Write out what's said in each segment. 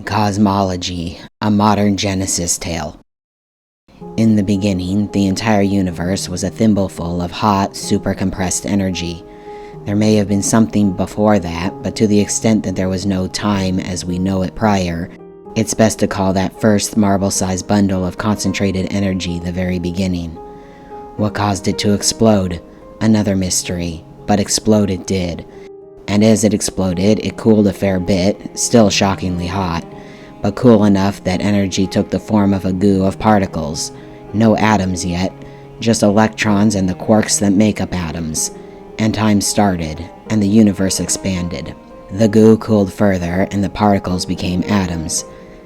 Cosmology, a modern Genesis tale. In the beginning, the entire universe was a thimbleful of hot, super-compressed energy. There may have been something before that, but to the extent that there was no time as we know it prior, it's best to call that first marble-sized bundle of concentrated energy the very beginning. What caused it to explode? Another mystery, but explode it did. And as it exploded, it cooled a fair bit, still shockingly hot, but cool enough that energy took the form of a goo of particles. No atoms yet, just electrons and the quarks that make up atoms. And time started, and the universe expanded. The goo cooled further, and the particles became atoms.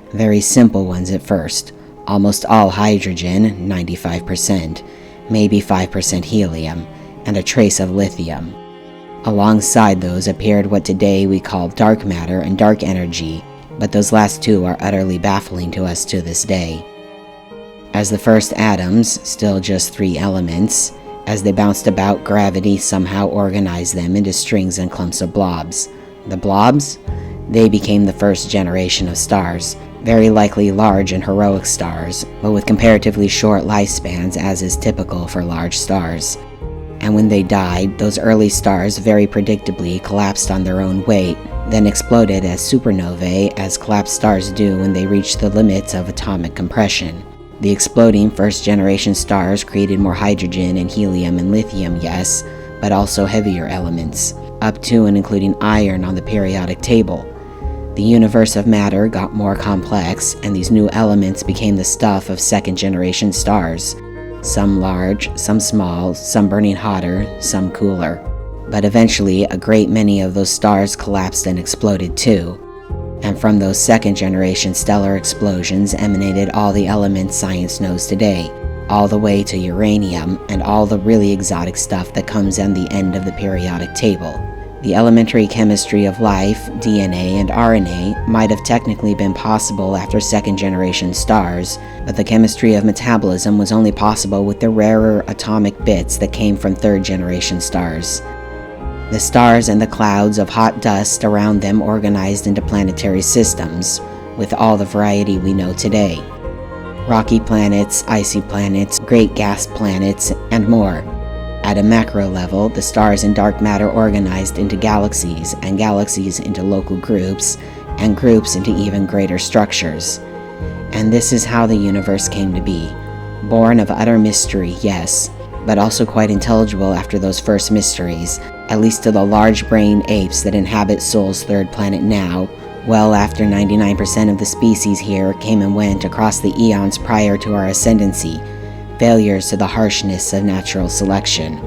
Very simple ones at first, almost all hydrogen, 95%, maybe 5% helium, and a trace of lithium. Alongside those appeared what today we call dark matter and dark energy, but those last two are utterly baffling to us to this day. As the first atoms, still just 3 elements, as they bounced about, gravity somehow organized them into strings and clumps of blobs. The blobs? They became the first generation of stars, very likely large and heroic stars, but with comparatively short lifespans as is typical for large stars. And when they died, those early stars very predictably collapsed on their own weight, then exploded as supernovae, as collapsed stars do when they reach the limits of atomic compression. The exploding first-generation stars created more hydrogen and helium and lithium, yes, but also heavier elements, up to and including iron on the periodic table. The universe of matter got more complex, and these new elements became the stuff of second-generation stars. Some large, some small, some burning hotter, some cooler. But eventually, a great many of those stars collapsed and exploded too. And from those second-generation stellar explosions emanated all the elements science knows today, all the way to uranium and all the really exotic stuff that comes on the end of the periodic table. The elementary chemistry of life, DNA and RNA, might have technically been possible after second-generation stars, but the chemistry of metabolism was only possible with the rarer atomic bits that came from third-generation stars. The stars and the clouds of hot dust around them organized into planetary systems, with all the variety we know today. Rocky planets, icy planets, great gas planets, and more. At a macro level, the stars and dark matter organized into galaxies, and galaxies into local groups, and groups into even greater structures. And this is how the universe came to be. Born of utter mystery, yes, but also quite intelligible after those first mysteries, at least to the large-brained apes that inhabit Sol's third planet now, well after 99% of the species here came and went across the eons prior to our ascendancy, failures to the harshness of natural selection.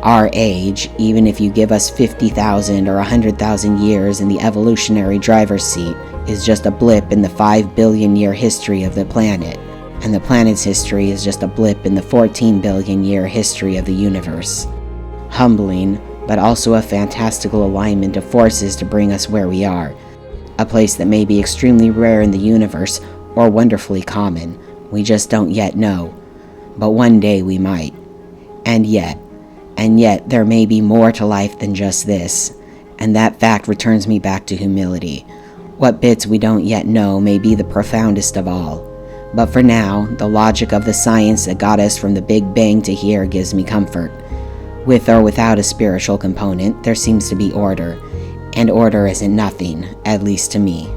Our age, even if you give us 50,000 or 100,000 years in the evolutionary driver's seat, is just a blip in the 5 billion year history of the planet, and the planet's history is just a blip in the 14 billion year history of the universe. Humbling, but also a fantastical alignment of forces to bring us where we are. A place that may be extremely rare in the universe, or wonderfully common. We just don't yet know. But one day we might. And yet, there may be more to life than just this, and that fact returns me back to humility. What bits we don't yet know may be the profoundest of all. But for now, the logic of the science that got us from the Big Bang to here gives me comfort. With or without a spiritual component, there seems to be order, and order isn't nothing, at least to me.